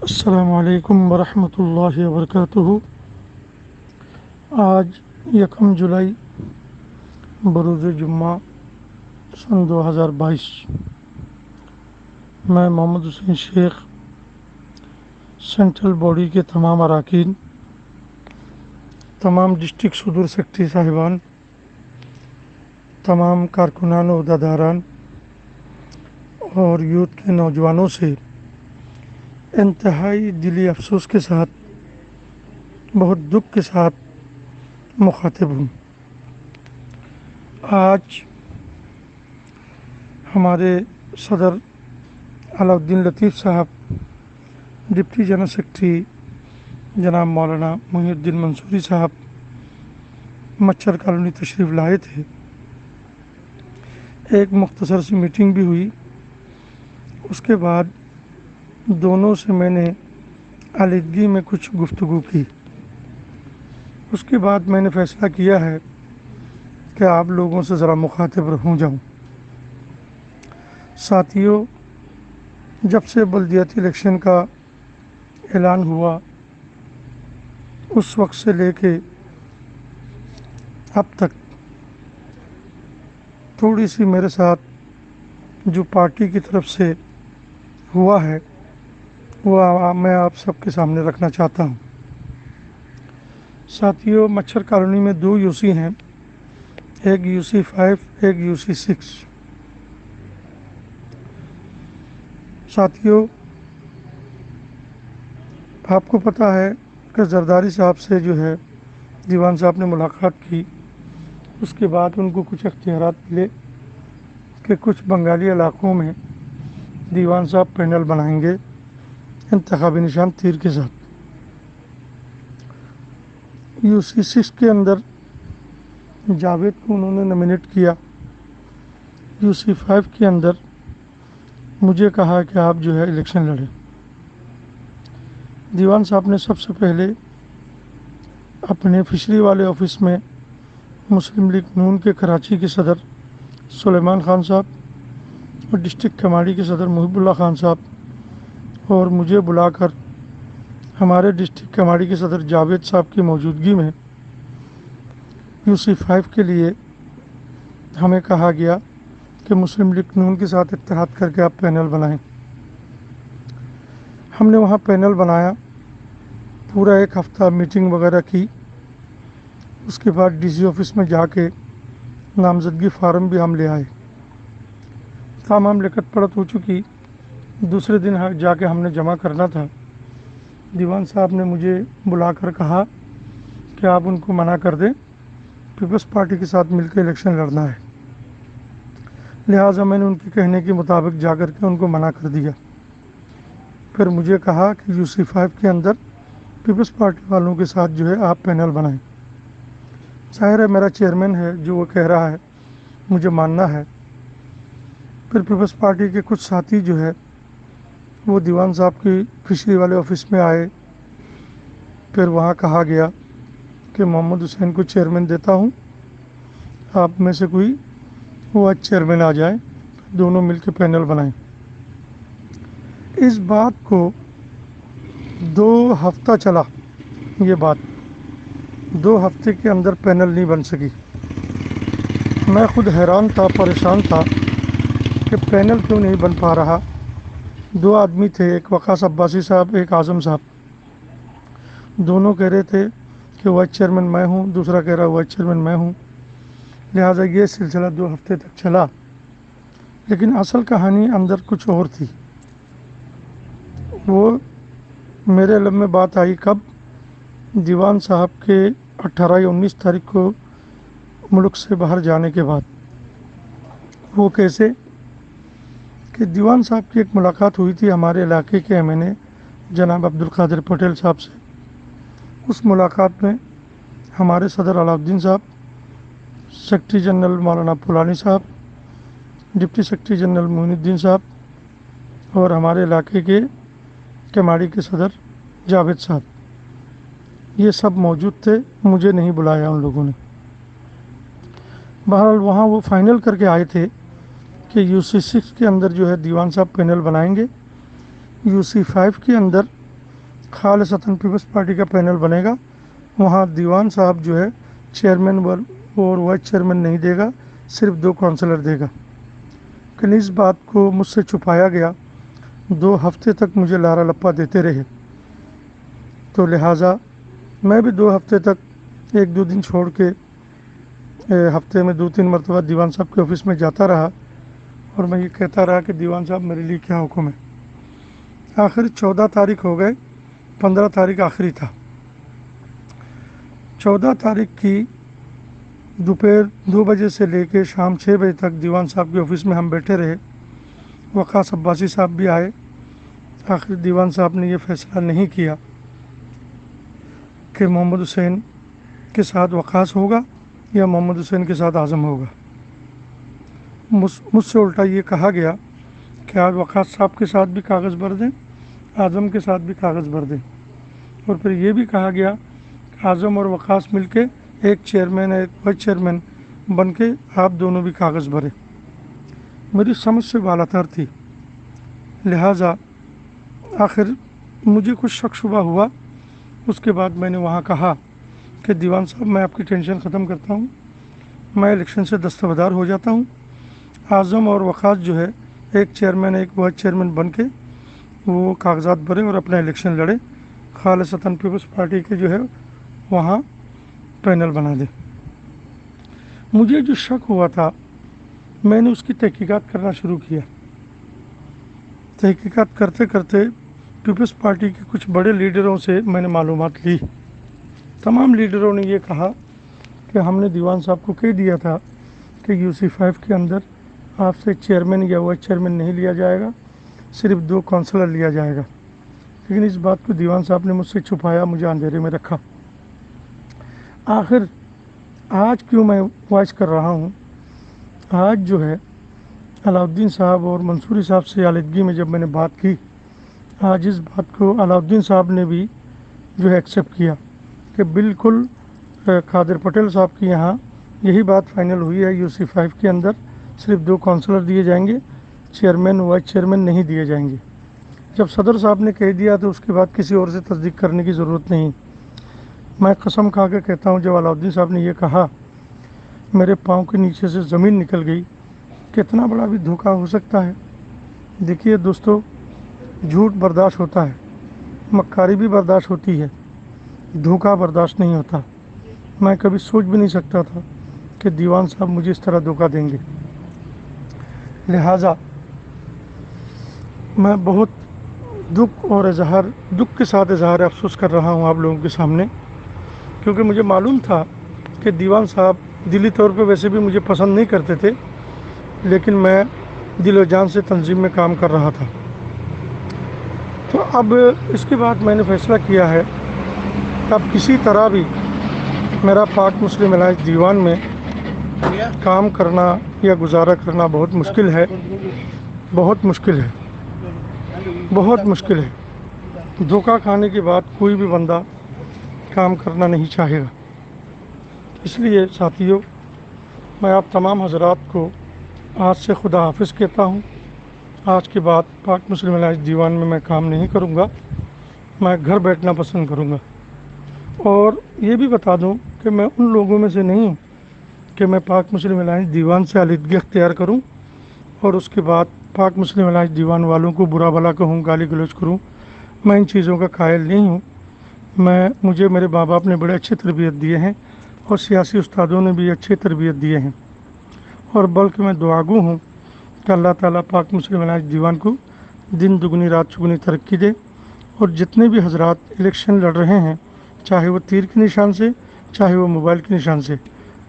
السلام علیکم ورحمۃ اللہ وبرکاتہ۔ آج 1 جولائی بروز جمعہ سن 2022، میں محمد حسین شیخ سینٹرل باڈی کے تمام اراکین، تمام ڈسٹرکٹ صدور سیکرٹری صاحبان، تمام کارکنان و عہدیداران اور یوتھ کے نوجوانوں سے انتہائی دلی افسوس کے ساتھ، بہت دکھ کے ساتھ مخاطب ہوں۔ آج ہمارے صدر علاء الدین لطیف صاحب، ڈپٹی جنرل سیکرٹری جناب مولانا محی الدین منصوری صاحب مچھر کالونی تشریف لائے تھے۔ ایک مختصر سی میٹنگ بھی ہوئی۔ اس کے بعد دونوں سے میں نے علیحدگی میں کچھ گفتگو کی۔ اس کے بعد میں نے فیصلہ کیا ہے کہ آپ لوگوں سے ذرا مخاطب ہو جاؤں۔ ساتھیوں، جب سے بلدیاتی الیکشن کا اعلان ہوا، اس وقت سے لے کے اب تک تھوڑی سی میرے ساتھ جو پارٹی کی طرف سے ہوا ہے وہ میں آپ سب کے سامنے رکھنا چاہتا ہوں۔ ساتھیوں، مچھر کالونی میں 2 UC ہیں، ایک UC 5، ایک UC 6۔ ساتھیوں، آپ کو پتہ ہے کہ زرداری صاحب سے جو ہے دیوان صاحب نے ملاقات کی۔ اس کے بعد ان کو کچھ اختیارات ملے کہ کچھ بنگالی علاقوں میں دیوان صاحب پینل بنائیں گے انتخابی نشان تیر کے ساتھ۔ UC 6 کے اندر جاوید کو انہوں نے نامینیٹ کیا۔ UC 5 کے اندر مجھے کہا کہ آپ جو ہے الیکشن لڑیں۔ دیوان صاحب نے سب سے پہلے اپنے فشری والے آفس میں مسلم لیگ نون کے کراچی کے صدر سلیمان خان صاحب اور ڈسٹرکٹ کماڑی کے صدر محب اللہ خان صاحب اور مجھے بلا کر ہمارے ڈسٹرکٹ کماڑی کے صدر جاوید صاحب کی موجودگی میں UC 5 کے لیے ہمیں کہا گیا کہ مسلم لیگ نون کے ساتھ اتحاد کر کے آپ پینل بنائیں۔ ہم نے وہاں پینل بنایا، پورا 1 ہفتہ میٹنگ وغیرہ کی۔ اس کے بعد DC آفس میں جا کے نامزدگی فارم بھی ہم لے آئے۔ تمام لکت پڑت ہو چکی، دوسرے دن جا کے ہم نے جمع کرنا تھا۔ دیوان صاحب نے مجھے بلا کر کہا کہ آپ ان کو منع کر دیں، پیپلز پارٹی کے ساتھ مل کے الیکشن لڑنا ہے۔ لہٰذا میں نے ان کے کہنے کے مطابق جا کر کے ان کو منع کر دیا۔ پھر مجھے کہا کہ UC 5 کے اندر پیپلز پارٹی والوں کے ساتھ جو ہے آپ پینل بنائیں۔ ظاہر ہے میرا چیئرمین ہے، جو وہ کہہ رہا ہے مجھے ماننا ہے۔ پھر پیپلز پارٹی کے کچھ ساتھی جو ہے وہ دیوان صاحب کی فشری والے آفس میں آئے۔ پھر وہاں کہا گیا کہ محمد حسین کو چیئرمین دیتا ہوں، آپ میں سے کوئی وہ چیئرمین آ جائے، دونوں مل کے پینل بنائیں۔ اس بات کو 2 ہفتہ چلا، یہ بات 2 ہفتے کے اندر پینل نہیں بن سکی۔ میں خود حیران تھا، پریشان تھا کہ پینل کیوں نہیں بن پا رہا۔ 2 آدمی تھے، ایک وقاص عباسی صاحب، ایک اعظم صاحب۔ دونوں کہہ رہے تھے کہ وائس چیئرمین میں ہوں، دوسرا کہہ رہا وائس چیئرمین میں ہوں۔ لہٰذا یہ سلسلہ 2 ہفتے تک چلا، لیکن اصل کہانی اندر کچھ اور تھی۔ وہ میرے علم میں بات آئی کب؟ دیوان صاحب کے 18 یا 19 تاریخ کو ملک سے باہر جانے کے بعد۔ وہ کیسے کہ دیوان صاحب کی ایک ملاقات ہوئی تھی ہمارے علاقے کے MNA جناب عبدالقادر پٹیل صاحب سے۔ اس ملاقات میں ہمارے صدر علاء الدین صاحب، سیکرٹری جنرل مولانا پولانی صاحب، ڈپٹی سیکرٹری جنرل معین الدین صاحب اور ہمارے علاقے کے کماڑی کے صدر جاوید صاحب، یہ سب موجود تھے۔ مجھے نہیں بلایا ان لوگوں نے۔ بہرحال وہاں وہ فائنل کر کے آئے تھے کہ UC 6 کے اندر جو ہے دیوان صاحب پینل بنائیں گے، UC 5 کے اندر खालिसतन पीपल्स पार्टी का पैनल बनेगा। वहाँ दीवान साहब जो है चेयरमैन और वाइस चेयरमैन नहीं देगा, सिर्फ 2 काउंसलर देगा। लेकिन इस बात को मुझसे छुपाया गया। 2 हफ्ते तक मुझे लारा लप्पा देते रहे, तो लिहाजा मैं भी 2 हफ्ते तक 1-2 दिन छोड़ के हफ्ते में 2-3 मरतबा दीवान साहब के ऑफिस में जाता रहा और मैं ये कहता रहा कि दीवान साहब मेरे लिए क्या हुक्म है। आखिर 14 तारीख हो गए, 15 तारीख आखिरी था। 14 तारीख की दोपहर 2 बजे से लेके शाम 6 बजे तक दीवान साहब के ऑफिस में हम बैठे रहे। वक़ास अब्बासी साहब भी आए। आखिर दीवान साहब ने ये फैसला नहीं किया कि मोहम्मद हुसैन के साथ वक़ास होगा या मोहम्मद हुसैन के साथ आज़म होगा। मुझसे उल्टा ये कहा गया कि आज वक़ास साहब के साथ भी कागज़ भर दें, आज़म के साथ भी कागज़ भर दें। और फिर ये भी कहा गया कि आज़म और वक़ास मिलके एक चेयरमैन एक वाइस चेयरमैन बन के आप दोनों भी कागज़ भरें। मेरी समझ से बालातर थी, लिहाजा आखिर मुझे कुछ शक शुबा हुआ। उसके बाद मैंने वहाँ कहा कि दीवान साहब मैं आपकी टेंशन ख़त्म करता हूँ, मैं इलेक्शन से दस्तबरदार हो जाता हूँ। आज़म और वक़ास जो है एक चेयरमैन एक वाइस चेयरमैन बन के वो कागजात भरे और अपना इलेक्शन लड़े, खालिसतन पीपल्स पार्टी के जो है वहाँ पैनल बना दे। मुझे जो शक हुआ था मैंने उसकी तहकीकात करना शुरू किया। तहकीकात करते करते पीपल्स पार्टी के कुछ बड़े लीडरों से मैंने मालूमात ली। तमाम लीडरों ने ये कहा कि हमने दीवान साहब को कह दिया था कि UC5 के अंदर आपसे चेयरमैन या वाइस चेयरमैन नहीं लिया जाएगा, सिर्फ 2 काउंसलर लिया जाएगा। लेकिन इस बात को दीवान साहब ने मुझसे छुपाया, मुझे अंधेरे में रखा। आखिर आज क्यों मैं वॉइस कर रहा हूँ, आज जो है अलाउद्दीन साहब और मंसूरी साहब से आलिदगी में जब मैंने बात की, आज इस बात को अलाउद्दीन साहब ने भी जो है एक्सेप्ट किया कि बिल्कुल कादिर पटेल साहब की यहाँ यही बात फाइनल हुई है। UC5 के अंदर सिर्फ 2 काउंसलर दिए जाएंगे, चेयरमैन वाइस चेयरमैन नहीं दिए जाएंगे। जब सदर साहब ने कह दिया तो उसके बाद किसी और से तस्दीक करने की ज़रूरत नहीं। मैं कसम खा के कहता हूँ, जब अलाउद्दीन साहब ने यह कहा मेरे पाँव के नीचे से ज़मीन निकल गई। कितना बड़ा भी धोखा हो सकता है। देखिए दोस्तों, झूठ बर्दाश्त होता है, मक्कारी भी बर्दाश्त होती है, धोखा बर्दाश्त नहीं होता। मैं कभी सोच भी नहीं सकता था कि दीवान साहब मुझे इस तरह धोखा देंगे। लिहाजा मैं बहुत दुख के साथ इजहार अफसोस कर रहा हूँ आप लोगों के सामने, क्योंकि मुझे मालूम था कि दीवान साहब दिली तौर पे वैसे भी मुझे पसंद नहीं करते थे, लेकिन मैं दिल व जान से तंजीम में काम कर रहा था। तो अब इसके बाद मैंने फ़ैसला किया है कि अब किसी तरह भी मेरा पाक मुस्लिम अलायंस दीवान में काम करना या गुजारा करना बहुत मुश्किल है, बहुत मुश्किल है, बहुत मुश्किल है। धोखा खाने के बाद कोई भी बंदा काम करना नहीं चाहेगा। इसलिए साथियों, मैं आप तमाम हजरात को आज से खुदा हाफिज़ कहता हूँ। आज के बाद पाक मुस्लिम अलायंस दीवान में मैं काम नहीं करूँगा, मैं घर बैठना पसंद करूँगा। और ये भी बता दूँ कि मैं उन लोगों में से नहीं हूँ कि मैं पाक मुस्लिम अलायंस दीवान से आलिदगी अख्तियार करूँ और उसके बाद पाक मुस्लिम अलायंस दीवान वालों को बुरा भला कहूँ, गाली गलौज करूँ। मैं इन चीज़ों का कायल नहीं हूँ। मुझे मेरे माँ बाप ने बड़े अच्छे तरबियत दिए हैं और सियासी उस्तादों ने भी अच्छे तरबियत दिए हैं, और बल्कि मैं दुआगू हूँ कि अल्लाह ताला पाक मुस्लिम अलायंस दीवान को दिन दुगनी रात चुगनी तरक्की दे। और जितने भी हजरात इलेक्शन लड़ रहे हैं, चाहे वो तीर के निशान से, चाहे वो मोबाइल के निशान से,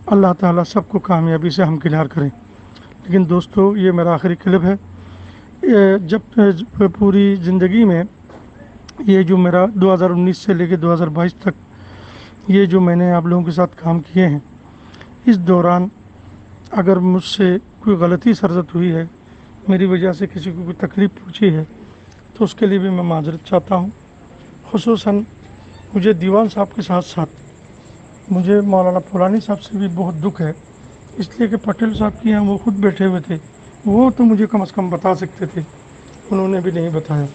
अल्लाह ताला सबको कामयाबी से हमकिनार करें। लेकिन दोस्तों, ये मेरा आखिरी क्लिप है। जब पूरी ज़िंदगी में ये जो मेरा 2019 से लेकर 2022 तक ये जो मैंने आप लोगों के साथ काम किए हैं, इस दौरान अगर मुझसे कोई गलती सरजत हुई है, मेरी वजह से किसी को कोई तकलीफ़ पहुँची है, तो उसके लिए भी मैं माजरत चाहता हूँ। खुसूसन मुझे दीवान साहब के साथ साथ मुझे मौलाना फुलानी साहब से भी बहुत दुख है, इसलिए कि पटेल साहब के यहाँ वो खुद बैठे हुए थे, वो तो मुझे कम से कम बता सकते थे, उन्होंने भी नहीं बताया।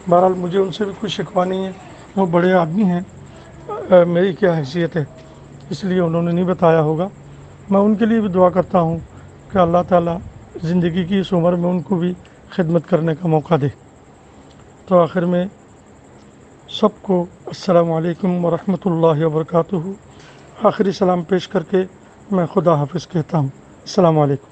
बहरहाल मुझे उनसे भी कोई शिकवा नहीं है, وہ بڑے آدمی ہیں، میری کیا حیثیت ہے، اس لیے انہوں نے نہیں بتایا ہوگا۔ میں ان کے لیے بھی دعا کرتا ہوں کہ اللہ تعالیٰ زندگی کی اس عمر میں ان کو بھی خدمت کرنے کا موقع دے۔ تو آخر میں سب کو السلام علیکم ورحمۃ اللہ وبرکاتہ آخری سلام پیش کر کے میں خدا حافظ کہتا ہوں۔ السلام علیکم۔